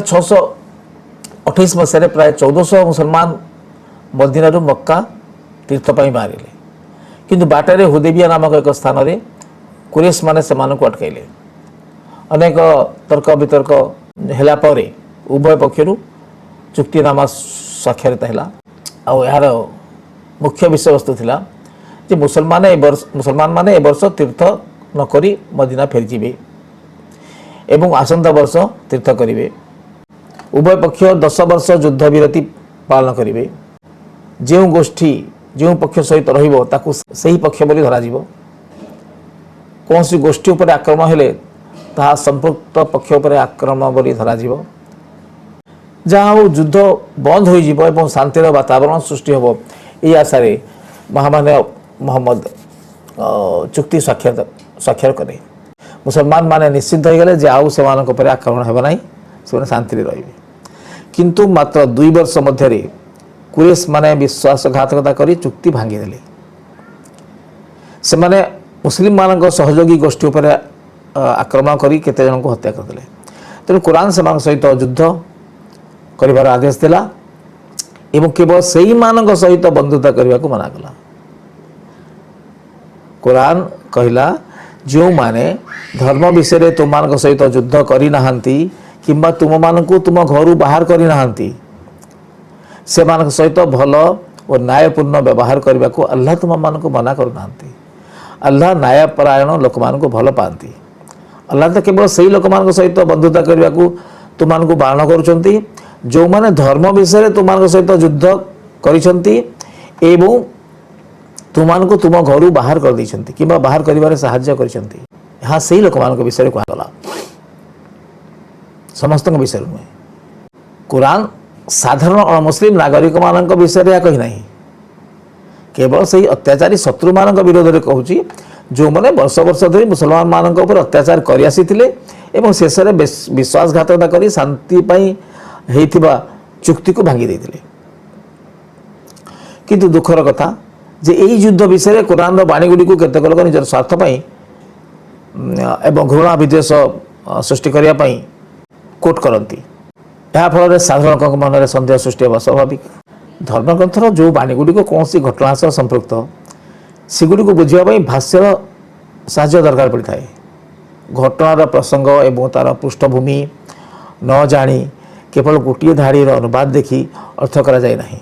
628 मसीह प्राय 1400 मुसलमान मदीना मक्का तीर्थ बाहर किंतु बाटर हुदैबिया नामक एक स्थान में कुरेश माने से अटकैले। अनेक तर्क वितर्क है उभय पक्षर चुक्तिनामा स्वाक्षरित है। यार मुख्य विषय वस्तु थिला जे मुसलमान माने ए वर्ष तीर्थ नक मदीना फेरीजे एवं आसंता वर्ष तीर्थ करेंगे। उभय पक्ष 10 वर्ष युद्ध विरति पालन करेंगे। जो गोष्ठी जो पक्ष सहित रही पक्ष बोली धरा कौन सी गोष्ठी उपर आक्रमण हेले ता संपृक्त पक्ष उपर आक्रमण बोली धरा जहाँ युद्ध बंद हो शांतिर वातावरण सृष्टि हम ये आशारे महामान्य मोहम्मद चुक्ति स्वाक्षर कले। मुसलमान माने निश्चिंत हो गले जे आउ से आक्रमण हेबा नहीं से शांति रही। किंतु मात्र 2 वर्ष मध्य कुरेश माने विश्वासघातकता करी चुक्ति भांगीदेले। से माने मुस्लिम मान सहयोगी गोष्ठी उपर आक्रमण करी केते जन को हत्या करदेले। तेणु कुरान से सहित युद्ध करिवार आदेश देला एवं केवल सही मान सहित बंधुता करने को मना कला। कुरान कहला जो माने धर्म विषय तुम मान सहित युद्ध करना किंबा तुम मान को तुम घर बाहर करना से मान सहित भल और न्यायपूर्ण व्यवहार करने को अल्लाह तुम मान को मना करना। अल्लाह न्यायपरायण लोक मान को भल पाती। अल्लाह तो केवल सही लोक मान सहित बंधुता करने को तुम मान को बारण कर जो माने धर्म विषय तुम मान सहित युद्ध करिसंती एवं तुम मान को तुम घर बाहर कर देइसंती किंबा बाहर करिवारे सहाय्य करिसंती। यहाँ सही लोक मान विषय कहला समस्त विषय नुहे। कुरान साधारण अमुस्लिम नागरिक मान विषय या कही नहीं केवल सही अत्याचारी शत्रु मान विरोध में कहूँ जो मैंने वर्ष वर्ष धरी मुसलमान मान अत्याचार कर शेष में विश्वासघातकता कर शांति होइथिबा चुक्ति को भांगी देथिले। किंतु दुखर कथा जे यही युद्ध विषय कुरान बाणी गुड़ी को केतेक लोक निजर स्वार्थ एवं घृणा विद्वेष सृष्टि करने कोट करती। यह फल साधारण लोक मन में सन्देह सृष्टि होगा स्वाभाविक। धर्मग्रंथर जो बाणी गुड़ी को कौन सी घटना सह संपृक्त सेगुड़ी को बुझापी भाष्यर साहाय्य दरकार पड़ता है। घटनार प्रसंग एवं तार पृष्ठभूमि न जानी केवल गोटे धाड़ीर अनुवाद देखी अर्थ करा जाए नहीं।